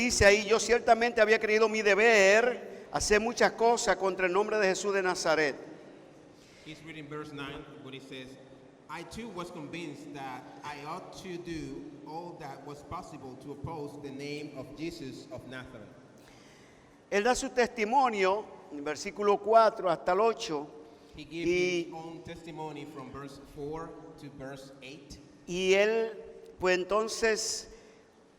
dice ahí, yo ciertamente había creído mi deber hacer muchas cosas contra el nombre de Jesús de Nazaret. He's reading verse 9 when he says, I too was convinced that I ought to do all that was possible to oppose the name of Jesus of Nazareth. Él da su testimonio en versículo 4 hasta el 8. He gives his own testimony from verse 4 to verse 8. Y él, pues entonces,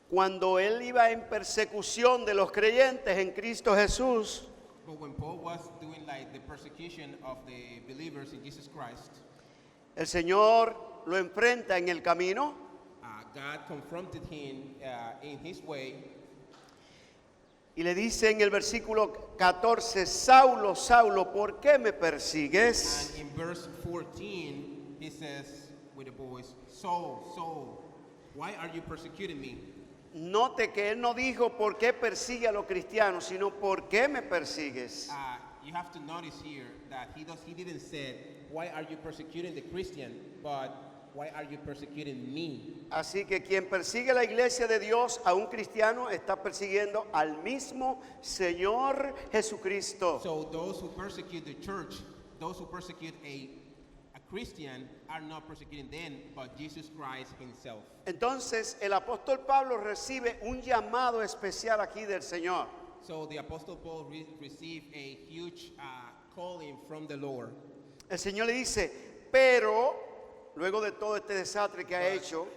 cuando él iba en persecución de los creyentes en Cristo Jesús, But when Paul was doing like the persecution of the believers in Jesus Christ, el Señor lo enfrenta en el camino God confronted him in his way. y le dice en el versículo 14, Saulo, Saulo, ¿por qué me persigues? And in verse 14, he says with a voice, Saul, Saul, why are you persecuting me? Note que él no dijo por qué persigue a los cristianos, sino por qué me persigues. You have to notice here that he didn't say, why are you persecuting the Christian, but why are you persecuting me? Así que quien persigue la iglesia de Dios a un cristiano está persiguiendo al mismo Señor Jesucristo. So those who persecute the church, those who persecute a Christian are not persecuting them, but Jesus Christ himself. Entonces el apóstol Pablo recibe un llamado especial aquí del Señor. So the Apostle Paul received a huge calling from the Lord. El Señor le dice, pero luego de todo este desastre que ha hecho,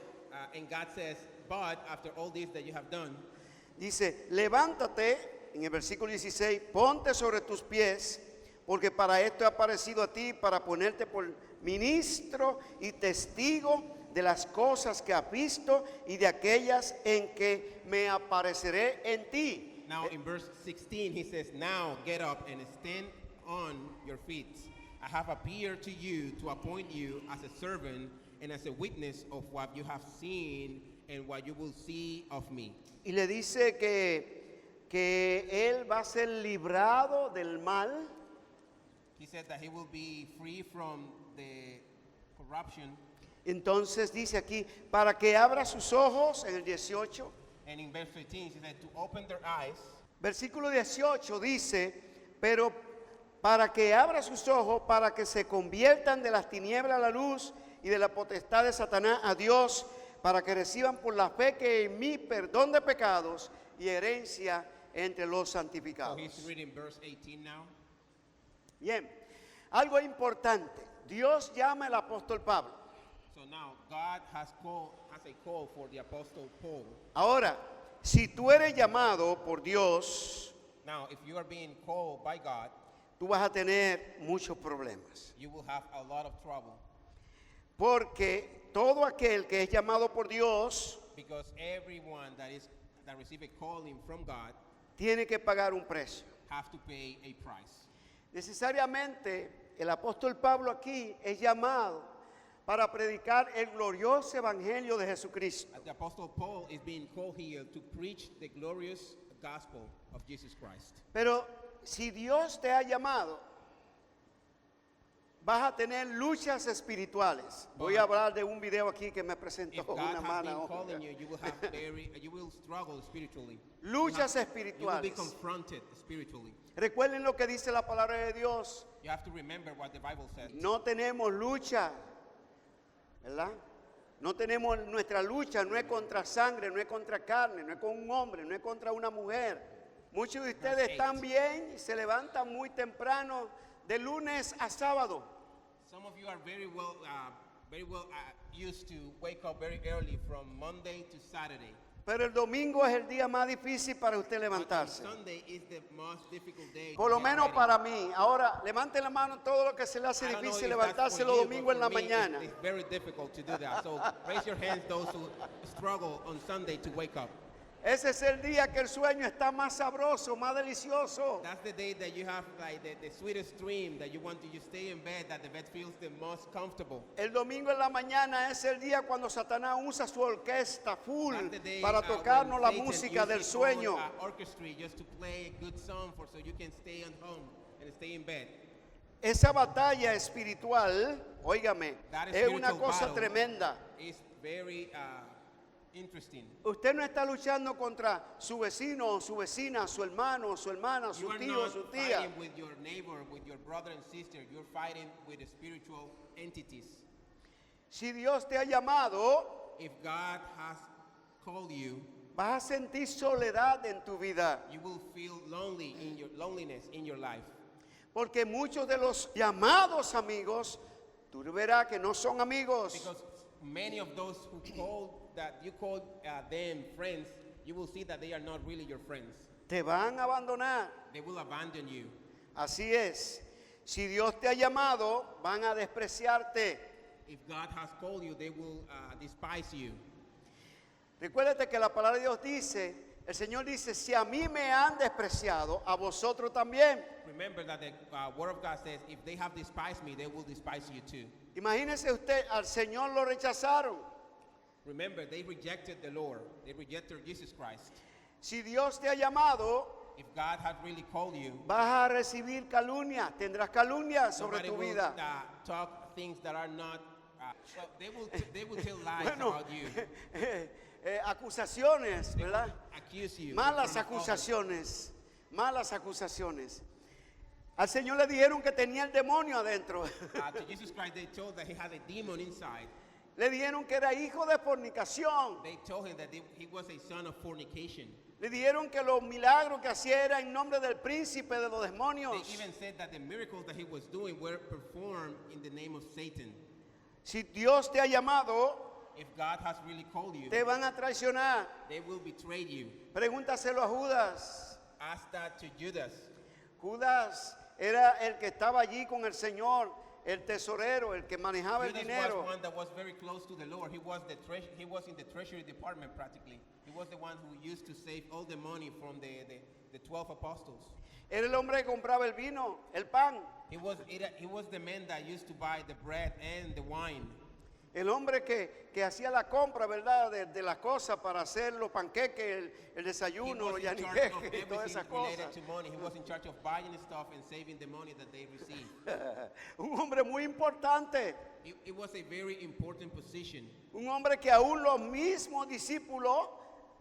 And God says, but after all this that you have done, dice, levántate, en el versículo 16, ponte sobre tus pies, porque para esto he aparecido a ti, para ponerte por ministro y testigo de las cosas que has visto y de aquellas en que me apareceré en ti. now in verse 16 he says, now get up and stand on your feet. I have appeared to you to appoint you as a servant and as a witness of what you have seen and what you will see of me. Y le dice que él va a ser librado del mal. He said that he will be free from the corruption. Entonces dice aquí, para que abra sus ojos, en el 18, And in verse 15 he said to open their eyes. versículo 18 dice, pero para que abra sus ojos, para que se conviertan de las tinieblas a la luz y de la potestad de Satanás a Dios, para que reciban por la fe que en mí perdón de pecados y herencia entre los So santificados. he's reading verse 18 now. Bien, algo importante, Dios llama al apóstol Pablo. So now God has a call for the Apostle Paul. Ahora, si tú eres llamado por Dios, Now if you are being called by God, tú vas a tener muchos problemas. you will have a lot of trouble. Porque todo aquel que es llamado por Dios Because everyone that receive a calling from God tiene que pagar un precio. have to pay a price. Necesariamente el apóstol Pablo aquí es llamado para predicar el glorioso evangelio de Jesucristo. The Apostle Paul is being called here to preach the glorious gospel of Jesus Christ. Pero si Dios te ha llamado, vas a tener luchas espirituales. Voy a hablar de un video aquí que me presentó If God una has hermana. been calling you, you will struggle spiritually. Luchas You will be espirituales. confronted spiritually. Recuerden lo que dice la palabra de Dios. You have to remember what the Bible says. No tenemos lucha, ¿verdad? No tenemos, nuestra lucha no es contra sangre, no es contra carne, no es con un hombre, no es contra una mujer. Muchos de ustedes Verse están 8. bien y se levantan muy temprano de lunes a sábado. Some of you are very well used to wake up very early from Monday to Saturday. Pero el domingo es el día más difícil para usted But levantarse. Sunday is the most difficult day. Por to lo get menos ready. para mí. Ahora, levanten la mano todo lo que se le hace I don't know difícil if that's levantarse for los you, domingos but en la for me, mañana. It's very difficult to do that. So raise your hands, those who struggle on Sunday to wake up. Ese es el día que el sueño está más sabroso, más delicioso. That's the day that you have like the sweetest dream, that you want to you stay in bed, that the bed feels the most comfortable. El domingo en la mañana es el día cuando Satanás usa su orquesta full That's the day, para when tocarnos la Satan música del uses sueño. all, orchestra just to play a good song so you can stay at home and stay in bed. Esa batalla espiritual, óigame, That es una spiritual cosa battle tremenda. is very interesting. Usted no está luchando contra su vecino o su vecina, su hermano, su hermana, su You are tío, not su tía. fighting with your neighbor, with your brother and sister. You're fighting with the spiritual entities. Si Dios te ha llamado, If God has called you, vas a sentir soledad en tu vida. you will feel lonely in your loneliness in your life. Porque muchos de los llamados amigos, tú verás que no son amigos. Because many of those who you called them friends, you will see that they are not really your friends. Te van a abandonar. They will abandon you. Así es. Si Dios te ha llamado, van a despreciarte. If God has called you, they will despise you. Recuérdate que la palabra de Dios dice, el Señor dice, si a mí me han despreciado, a vosotros también. Remember that the Word of God says, if they have despised me, they will despise you too. Imagínese usted, al Señor lo rechazaron. Remember, they rejected the Lord. They rejected Jesus Christ. Si Dios te ha llamado, If God had really called you, vas a recibir calumnia, tendrás calumnia sobre somebody tu will vida. talk things that are not. Well, they will tell lies Bueno, about you. Acusaciones, They will ¿verdad? accuse you. in Malas front of others. acusaciones, malas acusaciones. Al Señor le dijeron que tenía el demonio adentro. To Jesus Christ, they told that he had a demon inside. Le dijeron que era hijo de fornicación. They told him that he was a son of fornication. Le dijeron que los milagros que hacía era en nombre del príncipe de los They demonios. even said that the miracles that he was doing were performed in the name of Satan. Si Dios te ha llamado, If God has really called you, te van a traicionar. they will betray you. Pregúntaselo a Judas. Ask that to Judas. Judas era el que estaba allí con el Señor, el tesorero, el que manejaba el Judas dinero. was one that was very close to the Lord. He was in the treasury department practically. He was the one who used to save all the money from the 12 apostles. Era el hombre que compraba el vino, el pan. He was the man that used to buy the bread and the wine. El hombre que hacía la compra, ¿verdad? De las cosas para hacer los panqueques, el He desayuno, was los in charge of yaniqueques y todas everything esas related cosas. to money. He was in charge of buying stuff and saving the money that they received. Un hombre muy importante. It was a very important position. Un hombre que aún los mismos discípulos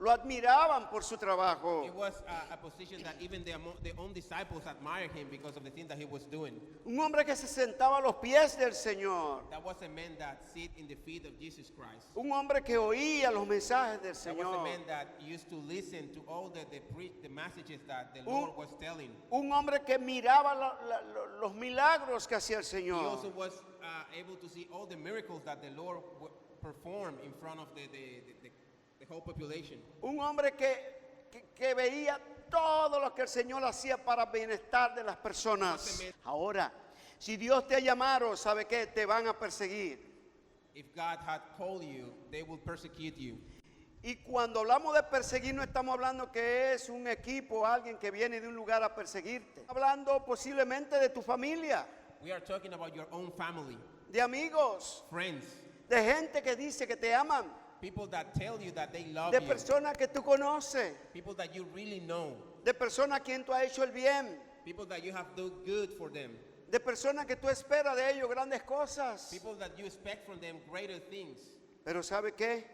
lo admiraban por su trabajo. It was a position that even the own disciples admired him because of the things that he was doing. Un hombre que se sentaba a los pies del Señor. That was a man that sit in the feet of Jesus Christ. Un hombre que oía los mensajes del That was a Señor. man that used to listen to all the messages that the Lord was telling. Un hombre que miraba los milagros que hacía el He Señor. also was able to see all the miracles that the Lord performed in front of the whole population. Un hombre que veía todo lo que el Señor hacía para bienestar de las personas. Ahora, si Dios te ha llamado, ¿sabe qué? Te van a perseguir. If God had called you, they will persecute you. Y cuando hablamos de perseguir, no estamos hablando que es un equipo, alguien que viene de un lugar a perseguirte. Hablando posiblemente de tu familia, We are talking about your own family, de amigos, friends, de gente que dice que te aman, people that tell you that they love de you, personas que tú conoces, people that you really know, de personas a quien tú has hecho el bien, people that you have done good for them, de personas que tú esperas de ellos grandes cosas. people that you expect from them greater things. Pero ¿sabe qué?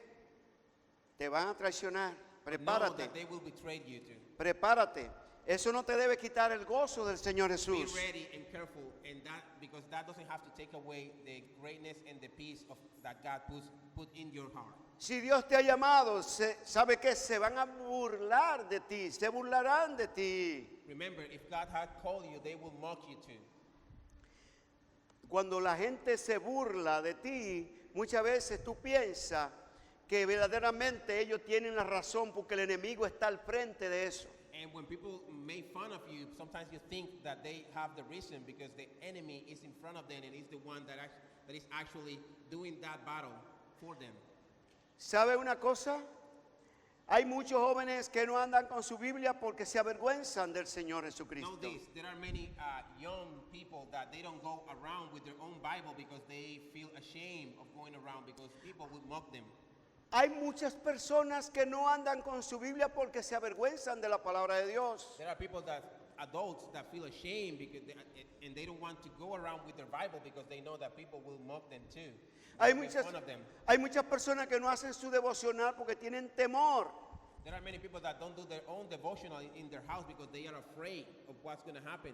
Te van a traicionar. Know Prepárate, that they will betray you too. prepárate. Eso no te debe quitar el gozo del Señor Be Jesús. ready and careful, and because that doesn't have to take away the greatness and the peace that God put in your heart. Si Dios te ha llamado, ¿sabe qué? Se van a burlar de ti, se burlarán de ti. Remember, if God had called you, they will mock you too. Cuando la gente se burla de ti, muchas veces tú piensas que verdaderamente ellos tienen la razón porque el enemigo está al frente de eso. And when people make fun of you, sometimes you think that they have the reason because the enemy is in front of them and is the one that is actually doing that battle for them. ¿Sabe una cosa? Hay muchos jóvenes que no andan con su Biblia porque se avergüenzan del Señor Know Jesucristo. this, there are many young people that they don't go around with their own Bible because they feel ashamed of going around because people would mock them. Hay muchas personas que no andan con su Biblia porque se avergüenzan de la palabra de Dios. There are people that adults that feel ashamed because and they don't want to go around with their Bible because they know that people will mock them too. Hay Make muchas, fun of them. hay muchas personas que no hacen su devocional porque tienen temor. There are many people that don't do their own devotional in their house because they are afraid of what's going to happen.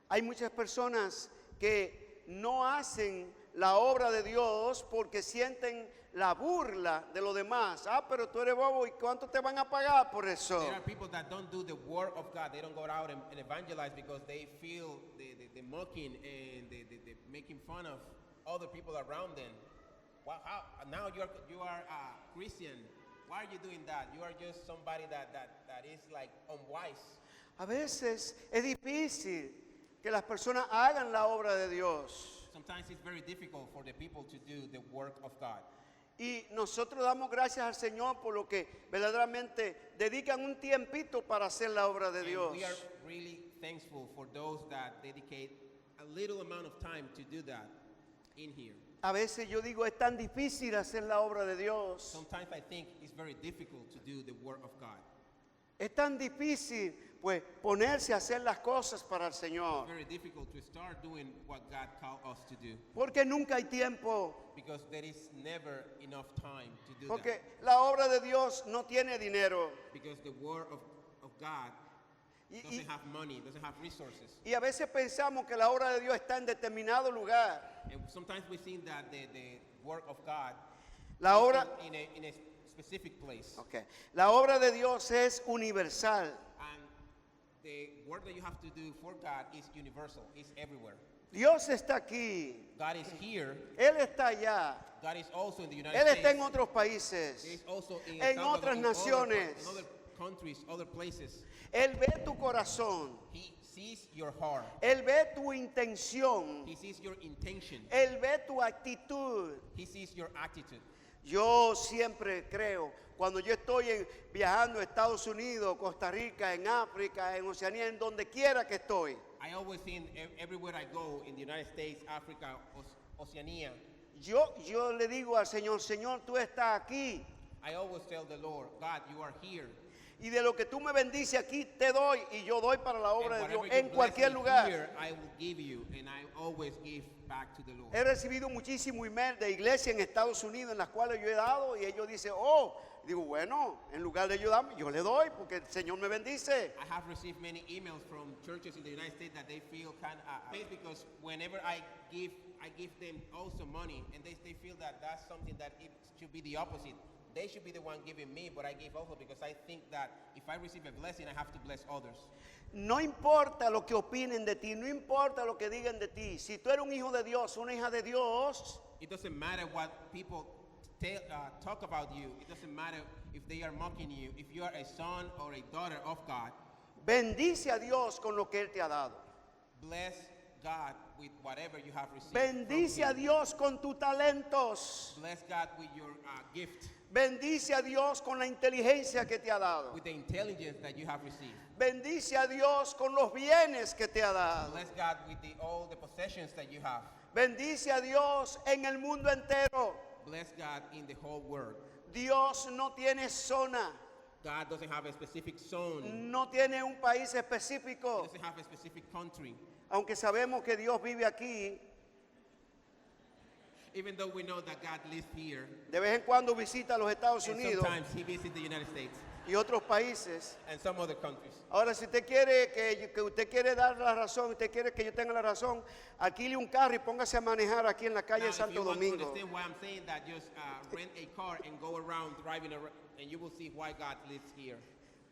Hay muchas personas que no hacen la obra de Dios porque sienten la burla de los demás. Ah, pero tú eres bobo, ¿y cuánto te van a pagar por eso? There are people that don't do the work of God. They don't go out and evangelize because they feel the mocking and the making fun of other people around them. Well, now you are a Christian. Why are you doing that? You are just somebody that is like unwise. A veces es difícil que las personas hagan la obra de Dios. Sometimes it's very difficult for the people to do the work of God. Y nosotros damos gracias al Señor por lo que verdaderamente dedican un tiempito para hacer la obra de And Dios. we are really thankful for those that dedicate a little amount of time to do that in here. A veces yo digo, es tan difícil hacer la obra de Dios. Sometimes I think it's very difficult to do the work of God. Es tan difícil, pues, ponerse a hacer las cosas para el Señor. It's very difficult to start doing what God called us to do Porque nunca hay tiempo. because there is never enough time to do Porque that. la obra de Dios no tiene dinero. Because the word of God Y, doesn't have money, doesn't have resources. y a veces pensamos que la obra de Dios está en determinado lugar. And sometimes we think that the work of God La is obra, in a specific place. okay. La obra de Dios es universal. And the work that you have to do for God is universal, it's everywhere. Dios está aquí. God is here. Él está allá. God is also in the United Él está States. en otros países. He is also in en Salvador, otras in naciones. in other countries, other places. Él ve tu corazón. He sees your heart. Él ve tu intención. He sees your intention. Él ve tu actitud. He sees your attitude. Yo siempre creo, cuando yo estoy viajando a Estados Unidos, Costa Rica, en África, en Oceanía, en donde quiera que estoy, I always think everywhere I go in the United States, Africa, Oceania, yo le digo al Señor, Señor, tú estás aquí. I always tell the Lord, God, you are here. Y de lo que tú me bendices aquí, te doy. Y yo doy para la obra de And Dios whatever you en bless cualquier me lugar. here, I will give you, and I always give back to the Lord. He recibido muchísimo email de iglesia en Estados Unidos en las cuales yo he dado y ellos dicen, oh, digo, bueno, en lugar de ayudarme, yo le doy porque el Señor me bendice. I have received many emails from churches in the United States that they feel kind of because whenever I give them also money, and they feel that that's something that it should be the opposite. They should be the one giving me, but I give also because I think that if I receive a blessing, I have to bless others. No importa lo que opinen de ti, no importa lo que digan de ti. Si tú eres un hijo de Dios, una hija de Dios, It doesn't matter what people talk about you. It doesn't matter if they are mocking you. If you are a son or a daughter of God, bendice a Dios con lo que Él te ha dado. bless God with whatever you have received. Bendice from a Him. Dios con tus talentos. Bless God with your gift, Bendice a Dios con la inteligencia que te ha dado. with the intelligence that you have received. Bendice a Dios con los bienes que te ha dado. Bless God with all the possessions that you have. Bendice a Dios en el mundo entero. Bless God in the whole world. Dios no tiene zona, God doesn't have a specific zone. no tiene un país He específico. doesn't have a specific country. Aunque sabemos que Dios vive aquí, Even though we know that God lives here, de vez en cuando visita los Estados and Unidos sometimes He visits the United States y otros países. and some other countries. Ahora, si usted quiere que usted quiere dar la razón, usted quiere que yo tenga la razón, alquile un carro y póngase a manejar aquí en la calle Now, de if Santo you want to Domingo. understand why I'm saying that, just rent a car and go around driving around, and you will see why God lives here.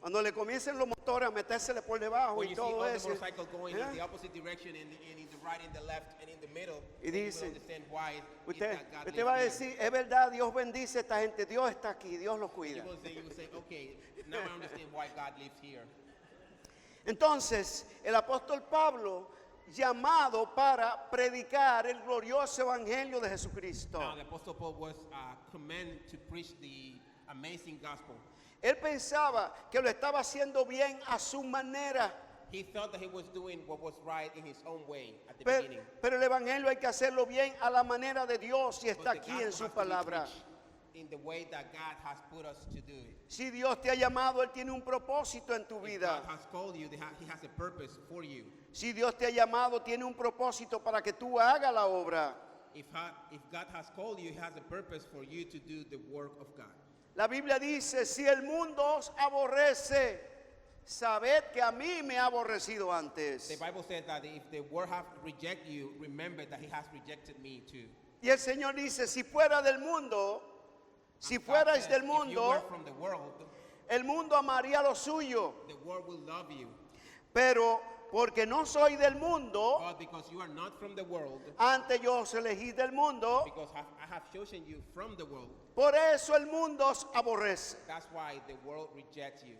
Cuando le comiencen los motores a metérsele por debajo When y you see all todo the eso. motorcycles going ¿eh? in the opposite direction and in the right, in the left, and in the middle, Y then you dice, will understand why Usted, that God usted va a lives here. decir, es verdad, Dios bendice a esta gente, Dios está aquí, Dios los cuida. You will say, okay, now I understand why God lives here. Entonces, el apóstol Pablo, llamado para predicar el glorioso evangelio de Jesucristo. Now, the Apostle Paul was commanded to preach the amazing gospel. Él pensaba que lo estaba haciendo bien a su manera, He thought that he was doing what was right in his own way at the pero, beginning. pero el evangelio hay que hacerlo bien a la manera de Dios y But está the aquí en gospel su has to be palabra. preached in the way that God has put us to do it. Si Dios te ha llamado, Él tiene un propósito en tu If vida. God has called you, He has a purpose for you. Si Dios te ha llamado, tiene un propósito para que tú hagas la obra. If God has called you, He has a purpose for you to do the work of God. La Biblia dice, si el mundo os aborrece, sabed que a mí me ha aborrecido The antes. Bible says that if the world have reject you, remember that He has rejected me too. Y el Señor dice, si fuera del mundo, si God fuerais says, del if you were mundo, from the world, el mundo amaría lo suyo. the world will love you. Pero porque no soy del mundo, But because you are not from the world, antes yo os elegí del mundo, because I have chosen you from the world, por eso el mundo os aborrece. that's why the world rejects you.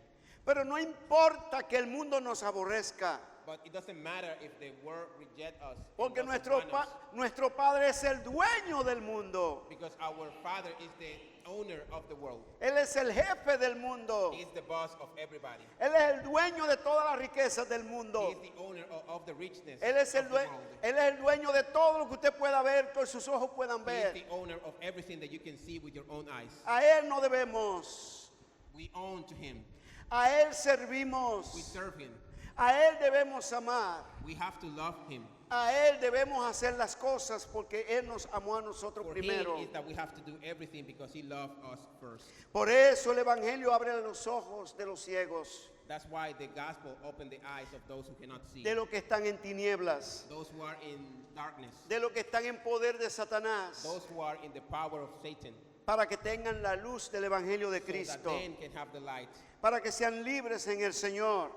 Pero no importa que el mundo nos aborrezca, But it doesn't matter if the world reject us. It porque doesn't matter, nuestro Padre es el dueño del mundo. because our Father is the owner of the world. Él es el jefe del mundo. He is the boss of everybody. Él es el dueño de todas las riquezas del He mundo. is the owner of the richness Él es of the world. él es el dueño de todo lo que usted pueda ver, con sus ojos puedan He is ver. the owner of everything that you can see with your own eyes. A Él no debemos, We own to Him. a Él servimos, We serve Him. a Él debemos amar, We have to love Him. a Él debemos hacer las cosas porque Él nos amó a nosotros For primero. Him is that we have to do everything because He loved us first. Por eso el Evangelio abre los ojos de los ciegos, That's why the gospel opened the eyes of those who cannot see, de los que están en tinieblas, those who are in darkness, de los que están en poder de Satanás, those who are in the power of Satan, para que tengan la luz del Evangelio de so that Cristo, men can have the light, para que sean libres en el Señor.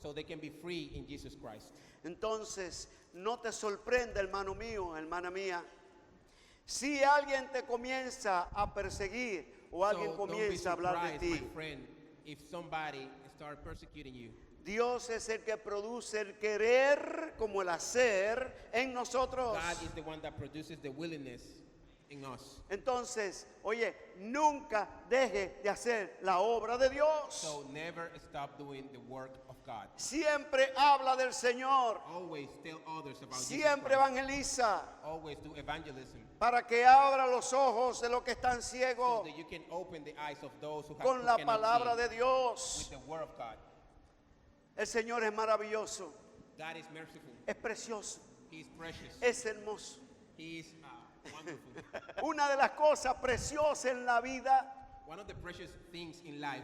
so they can be free in Jesus Christ. Entonces, no te sorprenda, hermano mío, hermana mía, si alguien te comienza a perseguir o alguien So don't be comienza a hablar de surprised, ti. my friend, if somebody start persecuting you. Dios es el que produce el querer como el hacer en nosotros. God is the one that produces the willingness in us. Entonces, oye, nunca deje de hacer la obra de Dios. So never stop doing the work of God. Siempre habla del Señor. Always tell others about Siempre Jesus Christ. evangeliza Always do evangelism, para que abra los ojos de los que están so ciegos that you can open the eyes of those who, con la cannot palabra see de Dios. with the word of God. El Señor es maravilloso, God is merciful. es precioso, He is precious. es hermoso. He is wonderful. Una de las cosas preciosas en la vida One of the precious things in life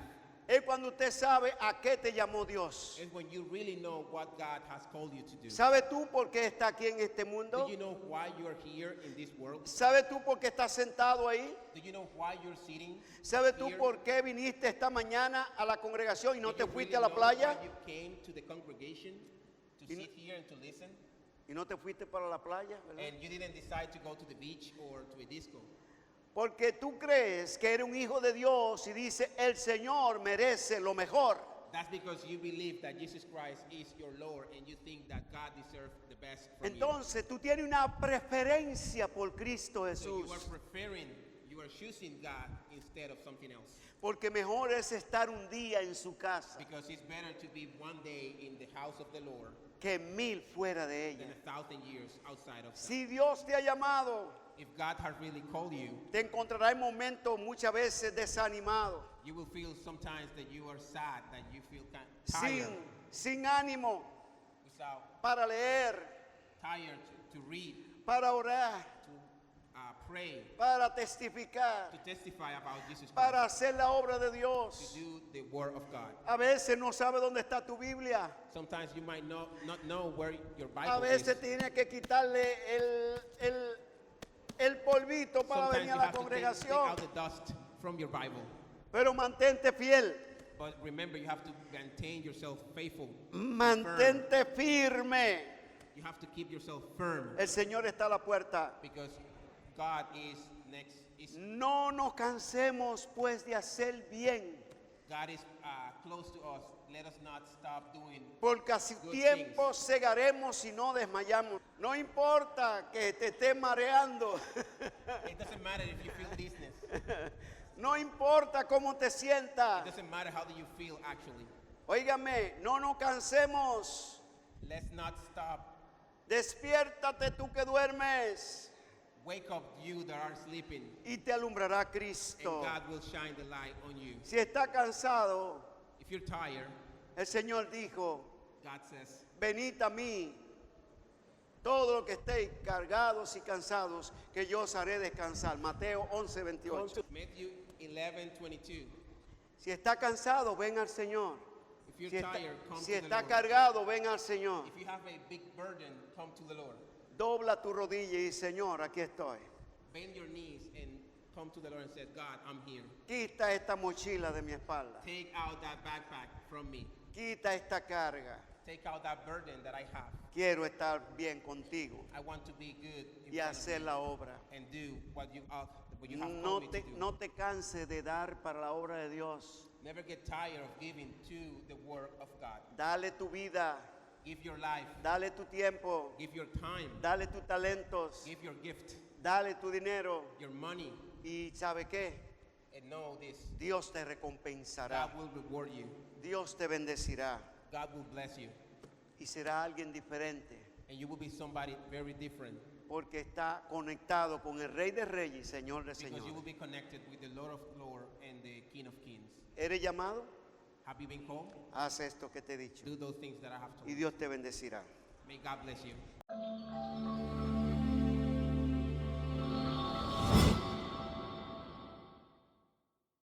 es cuando usted sabe a qué te llamó Dios. is when you really know what God has called you to do. ¿Sabes tú por qué está aquí en este mundo? Do you know why you are here in this world? ¿Sabes tú por qué estás sentado ahí? Do you know why you're sitting ¿Sabes tú here? por qué viniste esta mañana a la congregación y no Do te you fuiste really a la know playa? why you came to the congregation to Y no- sit here and to listen? Y no te fuiste para la playa, ¿verdad? And you didn't decide to go to the beach or to a disco. Porque tú crees que eres un hijo de Dios y dice, el Señor merece lo mejor. That's because you believe that Jesus Christ is your Lord and you think that God deserves the best from Entonces tú tienes una preferencia por Cristo you. So Jesús. you are choosing God instead of something else. Porque mejor es estar un día en su casa Because it's better to be one day in the house of the Lord que 1000 fuera de than ella. 1,000 years outside of God. Si Dios te ha llamado, If God has really called you, te encontrarás en momentos muchas veces desanimado, you will feel sometimes that you are sad, that you feel sin, tired, sin ánimo without para leer, tired to read, para orar, to pray, para testificar, to testify about Jesus Christ, para hacer la obra de to Dios. do the word of God. A veces no sabe dónde está tu Biblia. Sometimes you might not know where your A Bible veces is. tienes que quitarle el polvito para Sometimes venir you a la have to take congregación. out the dust from your Bible. Pero mantente fiel, But remember, you have to maintain yourself faithful. mantente firme. You have to keep yourself firm El Señor está a la puerta. because God is next. No nos cansemos pues de hacer bien, God is close to us. Let us not stop doing. porque a su Good tiempo segaremos y no desmayamos. No importa que te estés mareando, It doesn't matter if you feel dizziness. no importa cómo te It sientas. doesn't matter how do you feel actually. Óigame, no nos cansemos. Let's not stop. Despiértate tú que duermes. Wake up, you that are sleeping, y te alumbrará and Cristo. God will shine the light on you. Si está cansado, If you're tired, el Señor dijo, God says, venid a mí, todos los que estéis cargados y cansados, que yo os haré descansar. Mateo 11:28. Matthew 11:22. Si está cansado, ven al Señor. If you're Si está, tired, come si to the está Lord. cargado, ven al Señor. If you have a big burden, come to the Lord. Dobla tu rodilla y Señor, aquí estoy. Bend your knees and come to the Lord and say, God, I'm here. Quita esta mochila de mi espalda. Take out that backpack from me. Quita esta carga. Take out that burden that I have. Quiero estar bien contigo I want to be good in y front of hacer you la obra. and do what you have No called me te, to do. no te canses de dar para la obra de Dios. Never get tired of giving to the work of God. Dale tu vida, Give your life. dale tu tiempo, Give your time. dale tus talentos, Give your gift. dale tu dinero. Your money. Y ¿sabe qué? And know this. Dios te recompensará. God will reward you. Dios te bendecirá. God will bless you. Y será alguien diferente. And you will be somebody very different. Porque está conectado con el Rey de Reyes y Señor de Because you will Señores. be connected with the Lord of Lords and the King of Kings. ¿Eres llamado? Have you been called? Haz esto que te he dicho. Do those things that I have told Y you. Dios te bendecirá. May God bless you.